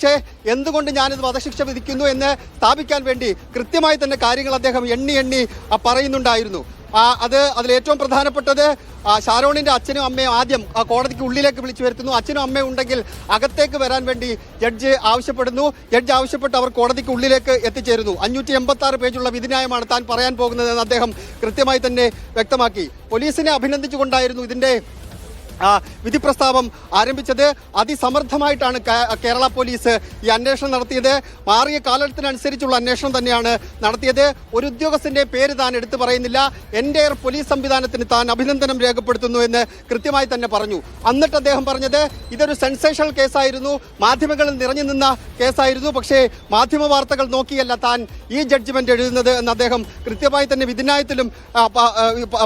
പക്ഷേ എന്തുകൊണ്ട് ഞാനിത് വധശിക്ഷ വിധിക്കുന്നു എന്ന് സ്ഥാപിക്കാൻ വേണ്ടി കൃത്യമായി തന്നെ കാര്യങ്ങൾ അദ്ദേഹം എണ്ണി പറയുന്നുണ്ടായിരുന്നു. അതിലേറ്റവും പ്രധാനപ്പെട്ടത് ഷാരോണിന്റെ അച്ഛനും അമ്മയും ആദ്യം കോടതിക്ക് ഉള്ളിലേക്ക് വിളിച്ചു വരുത്തുന്നു. അച്ഛനും അമ്മയും ഉണ്ടെങ്കിൽ അകത്തേക്ക് വരാൻ വേണ്ടി ജഡ്ജ് ആവശ്യപ്പെടുന്നു. ജഡ്ജ് ആവശ്യപ്പെട്ട് അവർ കോടതിക്ക് ഉള്ളിലേക്ക് എത്തിച്ചേരുന്നു. 586 പേജുള്ള വിധിന്യായമാണ് താൻ പറയാൻ പോകുന്നതെന്ന് അദ്ദേഹം കൃത്യമായി തന്നെ വ്യക്തമാക്കി. പോലീസിനെ അഭിനന്ദിച്ചുകൊണ്ടായിരുന്നു ഇതിന്റെ വിധി പ്രസ്താവം ആരംഭിച്ചത്. അതിസമർത്ഥമായിട്ടാണ് കേരള പോലീസ് ഈ അന്വേഷണം നടത്തിയത്. മാറിയ കാലത്തിനനുസരിച്ചുള്ള അന്വേഷണം തന്നെയാണ് നടത്തിയത്. ഒരു ഉദ്യോഗസ്ഥന്റെ പേര് താൻ എടുത്തു പറയുന്നില്ല. എൻറ്റയർ പോലീസ് സംവിധാനത്തിന് താൻ അഭിനന്ദനം രേഖപ്പെടുത്തുന്നു എന്ന് കൃത്യമായി തന്നെ പറഞ്ഞു. എന്നിട്ട് അദ്ദേഹം പറഞ്ഞത് ഇതൊരു സെൻസേഷണൽ കേസായിരുന്നു, മാധ്യമങ്ങളിൽ നിറഞ്ഞു നിന്ന കേസായിരുന്നു. പക്ഷേ മാധ്യമ വാർത്തകൾ നോക്കിയല്ല താൻ ഈ ജഡ്ജ്മെന്റ് എഴുതുന്നത് എന്ന് അദ്ദേഹം കൃത്യമായി തന്നെ വിധിന്യായത്തിലും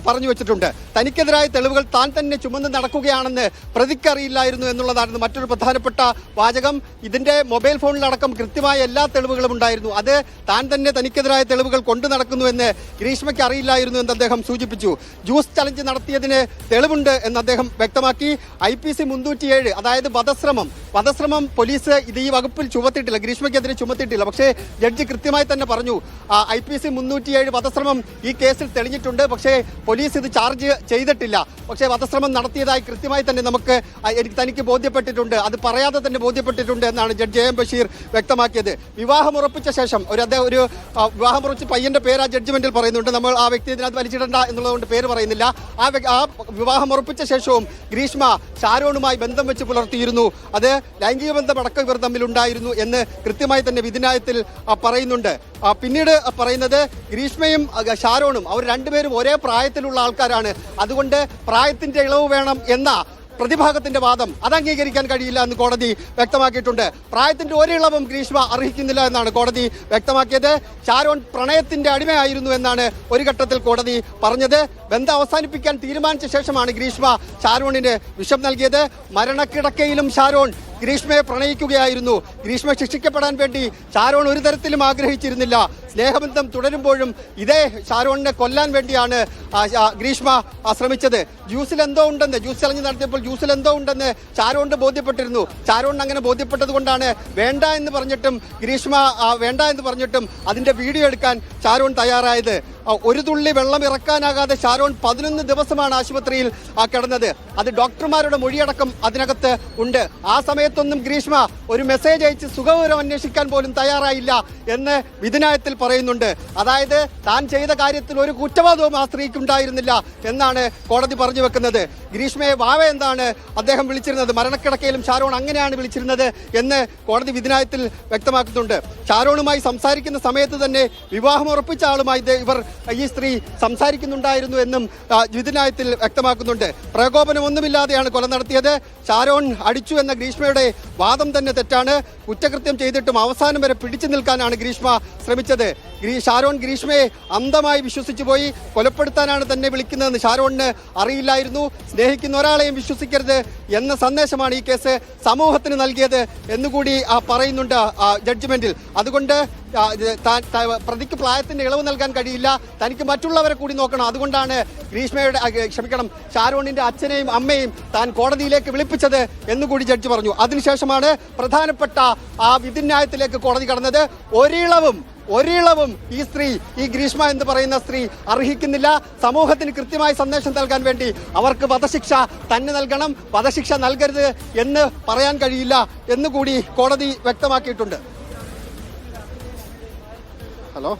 പറഞ്ഞു വെച്ചിട്ടുണ്ട്. തനിക്കെതിരായ തെളിവുകൾ താൻ തന്നെ ചുമന്ന് നടക്കുകയാണെന്ന് പ്രതിക്കറിയില്ലായിരുന്നു എന്നുള്ളതായിരുന്നു മറ്റൊരു പ്രധാനപ്പെട്ട വാചകം. ഇതിന്റെ മൊബൈൽ ഫോണിലടക്കം കൃത്യമായ എല്ലാ തെളിവുകളും ഉണ്ടായിരുന്നു. അത് താൻ തന്നെ തനിക്കെതിരായ തെളിവുകൾ കൊണ്ടു നടക്കുന്നു എന്ന് ഗ്രീഷ്മയ്ക്ക് അറിയില്ലായിരുന്നു എന്ന് അദ്ദേഹം സൂചിപ്പിച്ചു. ജ്യൂസ് ചലഞ്ച് നടത്തിയതിന് തെളിവുണ്ട് എന്ന് അദ്ദേഹം വ്യക്തമാക്കി. IPC 307 അതായത് വധശ്രമം പോലീസ് ഇത് ഈ വകുപ്പിൽ ചുമത്തിയിട്ടില്ല, ഗ്രീഷ്മയ്ക്കെതിരെ ചുമത്തിയിട്ടില്ല. പക്ഷേ ജഡ്ജി കൃത്യമായി തന്നെ പറഞ്ഞു IPC 307 വധശ്രമം ഈ കേസിൽ തെളിഞ്ഞിട്ടുണ്ട്. പക്ഷേ പോലീസ് ഇത് ചാർജ് ചെയ്തിട്ടില്ല. പക്ഷേ വധശ്രമം നടത്തിയതായി കൃത്യമായി തന്നെ തനിക്ക് ബോധ്യപ്പെട്ടിട്ടുണ്ട്, അത് പറയാതെ തന്നെ ബോധ്യപ്പെട്ടിട്ടുണ്ട് എന്നാണ് ജഡ്ജി AM ബഷീർ വ്യക്തമാക്കിയത്. വിവാഹം ഉറപ്പിച്ച ശേഷം ഒരു വിവാഹം ഉറപ്പിച്ച പയ്യന്റെ പേര് ആ ജഡ്ജ്മെന്റിൽ പറയുന്നുണ്ട്. നമ്മൾ ആ വ്യക്തി ഇതിനകത്ത് വലിച്ചിടണ്ട എന്നുള്ളതുകൊണ്ട് പേര് പറയുന്നില്ല. ആ വിവാഹം ഉറപ്പിച്ച ശേഷവും ഗ്രീഷ്മ ഷാരോണുമായി ബന്ധം വെച്ച് പുലർത്തിയിരുന്നു. അത് ലൈംഗിക ബന്ധമടക്കം ഇവർ തമ്മിലുണ്ടായിരുന്നു എന്ന് കൃത്യമായി തന്നെ വിധിന്യായത്തിൽ പറയുന്നുണ്ട്. പിന്നീട് പറയുന്നത് ഗ്രീഷ്മയും ഷാരോണും അവർ രണ്ടുപേരും ഒരേ പ്രായത്തിലുള്ള ആൾക്കാരാണ്. അതുകൊണ്ട് പ്രായത്തിന്റെ ഇളവ് വേണം എന്ന പ്രതിഭാഗത്തിന്റെ വാദം അത് അംഗീകരിക്കാൻ കഴിയില്ല എന്ന് കോടതി വ്യക്തമാക്കിയിട്ടുണ്ട്. പ്രായത്തിന്റെ ഒരിളവും ഗ്രീഷ്മ അർഹിക്കുന്നില്ല എന്നാണ് കോടതി വ്യക്തമാക്കിയത്. ഷാരോൺ പ്രണയത്തിന്റെ അടിമയായിരുന്നു എന്നാണ് ഒരു ഘട്ടത്തിൽ കോടതി പറഞ്ഞത്. ബന്ധം അവസാനിപ്പിക്കാൻ തീരുമാനിച്ച ശേഷമാണ് ഗ്രീഷ്മ ഷാരോണിന് വിഷം നൽകിയത്. മരണക്കിടക്കയിലും ഷാരോൺ ഗ്രീഷ്മയെ പ്രണയിക്കുകയായിരുന്നു. ഗ്രീഷ്മ ശിക്ഷിക്കപ്പെടാൻ വേണ്ടി ഷാരോൺ ഒരു തരത്തിലും ആഗ്രഹിച്ചിരുന്നില്ല. സ്നേഹബന്ധം തുടരുമ്പോഴും ഇതേ ഷാരോണിനെ കൊല്ലാൻ വേണ്ടിയാണ് ഗ്രീഷ്മ ശ്രമിച്ചത്. ജ്യൂസ് ചലഞ്ച് നടത്തിയപ്പോൾ ജ്യൂസിൽ എന്തോ ഉണ്ടെന്ന് ഷാരോണിന് ബോധ്യപ്പെട്ടിരുന്നു. ഷാരോണിന് അങ്ങനെ ബോധ്യപ്പെട്ടത് കൊണ്ടാണ് വേണ്ട എന്ന് പറഞ്ഞിട്ടും അതിന്റെ വീഡിയോ എടുക്കാൻ ഷാരോൺ തയ്യാറായത്. ഒരു തുള്ളി വെള്ളം ഇറക്കാനാകാതെ ഷാരോൺ 11 ദിവസമാണ് ആശുപത്രിയിൽ കിടന്നത്. അത് ഡോക്ടർമാരുടെ മൊഴിയടക്കം അതിനകത്ത് ഉണ്ട്. ആ സമയത്തൊന്നും ഗ്രീഷ്മ ഒരു മെസ്സേജ് അയച്ച് സുഖവിവരം അന്വേഷിക്കാൻ പോലും തയ്യാറായില്ല എന്ന് വിധിന്യായത്തിൽ പറയുന്നുണ്ട്. അതായത് താൻ ചെയ്ത കാര്യത്തിൽ ഒരു കുറ്റവാദവും ആ സ്ത്രീക്ക് ഉണ്ടായിരുന്നില്ല എന്നാണ് കോടതി പറഞ്ഞു വെക്കുന്നത്. ഗ്രീഷ്മയെ വാവ എന്താണ് അദ്ദേഹം വിളിച്ചിരുന്നത്, മരണക്കിടക്കയിലും ഷാരോൺ അങ്ങനെയാണ് വിളിച്ചിരുന്നത് എന്ന് കോടതി വിധിന്യായത്തിൽ വ്യക്തമാക്കുന്നുണ്ട്. ഷാരോണുമായി സംസാരിക്കുന്ന സമയത്ത് തന്നെ വിവാഹം ഉറപ്പിച്ച ആളുമായി ഈ സ്ത്രീ സംസാരിക്കുന്നുണ്ടായിരുന്നു എന്നും വിധിന്യായത്തിൽ വ്യക്തമാക്കുന്നുണ്ട്. പ്രകോപനമൊന്നുമില്ലാതെയാണ് കൊല നടത്തിയത്. ഷാരോൺ അടിച്ചു എന്ന ഗ്രീഷ്മയുടെ വാദം തന്നെ തെറ്റാണ്. കുറ്റകൃത്യം ചെയ്തിട്ടും അവസാനം വരെ പിടിച്ചു നിൽക്കാനാണ് ഗ്രീഷ്മ ശ്രമിച്ചത്. ഷാരോൺ ഗ്രീഷ്മയെ അന്ധമായി വിശ്വസിച്ചു പോയി. കൊലപ്പെടുത്താനാണ് തന്നെ വിളിക്കുന്നതെന്ന് ഷാരോണിന് അറിയില്ലായിരുന്നു. സ്നേഹിക്കുന്ന ഒരാളെയും വിശ്വസിക്കരുത് എന്ന സന്ദേശമാണ് ഈ കേസ് സമൂഹത്തിന് നൽകിയത് എന്നുകൂടി പറയുന്നുണ്ട് ജഡ്ജ്മെന്റിൽ. അതുകൊണ്ട് പ്രതിക്ക് പ്രായത്തിന്റെ ഇളവ് നൽകാൻ കഴിയില്ല, തനിക്ക് മറ്റുള്ളവരെ കൂടി നോക്കണം. അതുകൊണ്ടാണ് ഷാരോണിന്റെ അച്ഛനെയും അമ്മയും താൻ കോടതിയിലേക്ക് വിളിപ്പിച്ചത് എന്നുകൂടി ജഡ്ജി പറഞ്ഞു. അതിനുശേഷമാണ് പ്രധാനപ്പെട്ട ആ വിധിന്യായത്തിലേക്ക് കോടതി കടന്നത്. ഒരിളവും ഈ ഗ്രീഷ്മ എന്ന് പറയുന്ന സ്ത്രീ അർഹിക്കുന്നില്ല. സമൂഹത്തിന് കൃത്യമായ സന്ദേശം നൽകാൻ വേണ്ടി അവർക്ക് വധശിക്ഷ തന്നെ നൽകണം, വധശിക്ഷ നൽകരുത് എന്ന് പറയാൻ കഴിയില്ല എന്നുകൂടി കോടതി വ്യക്തമാക്കിയിട്ടുണ്ട്. ഹലോ,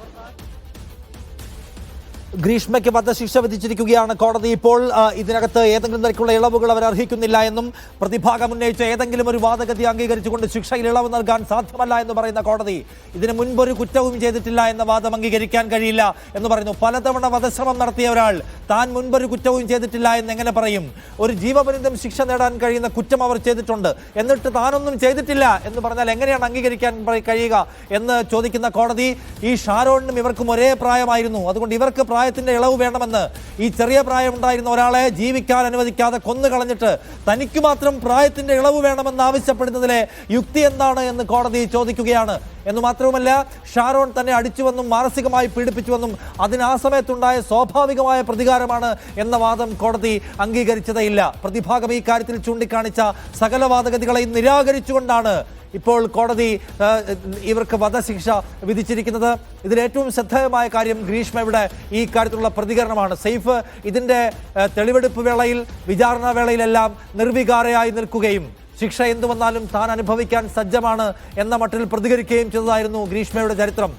ഗ്രീഷ്മയ്ക്ക് വധശിക്ഷ വിധിച്ചിരിക്കുകയാണ് കോടതി. ഇപ്പോൾ ഇതിനകത്ത് ഏതെങ്കിലും തരത്തിലുള്ള ഇളവുകൾ അവർ അർഹിക്കുന്നില്ല എന്നും പ്രതിഭാഗം ഉന്നയിച്ച ഏതെങ്കിലും ഒരു വാദഗതി അംഗീകരിച്ചുകൊണ്ട് ശിക്ഷയിൽ ഇളവ് നൽകാൻ സാധ്യമല്ല എന്ന് പറയുന്ന കോടതി ഇതിന് മുൻപൊരു കുറ്റവും ചെയ്തിട്ടില്ല എന്ന വാദം അംഗീകരിക്കാൻ കഴിയില്ല എന്ന് പറയുന്നു. പലതവണ വധശ്രമം നടത്തിയ ഒരാൾ താൻ മുൻപൊരു കുറ്റവും ചെയ്തിട്ടില്ല എന്ന് എങ്ങനെ പറയും? ഒരു ജീവപര്യന്തം ശിക്ഷ നേടാൻ കഴിയുന്ന കുറ്റം അവർ ചെയ്തിട്ടുണ്ട്, എന്നിട്ട് താനൊന്നും ചെയ്തിട്ടില്ല എന്ന് പറഞ്ഞാൽ എങ്ങനെയാണ് അംഗീകരിക്കാൻ കഴിയുക എന്ന് ചോദിക്കുന്ന കോടതി, ഈ ഷാരോണിനും ഇവർക്കും ഒരേ പ്രായമായിരുന്നു, അതുകൊണ്ട് ഇവർക്ക് പ്രായത്തിന്റെ ഇളവ് വേണമെന്ന് ഈ ചെറിയ പ്രായമുണ്ടായിരുന്ന ഒരാളെ ജീവിക്കാൻ അനുവദിക്കാതെ കൊന്നുകളഞ്ഞിട്ട് തനിക്ക് മാത്രം പ്രായത്തിന്റെ ഇളവ് വേണമെന്ന് ആവശ്യപ്പെടുന്നതിലെ യുക്തി എന്താണ് എന്ന് കോടതി ചോദിക്കുകയാണ്. എന്ന് മാത്രവുമല്ല, ഷാരോൺ തന്നെ അടിച്ചുവെന്നും മാനസികമായി പീഡിപ്പിച്ചുവെന്നും അതിന് ആ സമയത്തുണ്ടായ സ്വാഭാവികമായ പ്രതികാരമാണ് എന്ന വാദം കോടതി അംഗീകരിച്ചതേയില്ല. പ്രതിഭാഗം ഈ കാര്യത്തിൽ ചൂണ്ടിക്കാണിച്ച സകല വാദഗതികളെയും നിരാകരിച്ചുകൊണ്ടാണ് ഇപ്പോൾ കോടതി ഇവർക്ക് വധശിക്ഷ വിധിച്ചിരിക്കുന്നത്. ഇതിൽ ഏറ്റവും ശ്രദ്ധേയമായ കാര്യം ഗ്രീഷ്മയുടെ ഈ കാര്യത്തിലുള്ള പ്രതികരണമാണ്. സെയ്ഫ് ഇതിന്റെ തെളിവെടുപ്പ് വേളയിൽ, വിചാരണ വേളയിലെല്ലാം നിർവികാരയായി നിൽക്കുകയും ശിക്ഷ എന്തു വന്നാലും താൻ അനുഭവിക്കാൻ സജ്ജമാണ് എന്ന മട്ടിൽ പ്രതികരിക്കുകയും ചെയ്തതായിരുന്നു ഗ്രീഷ്മയുടെ ചരിത്രം.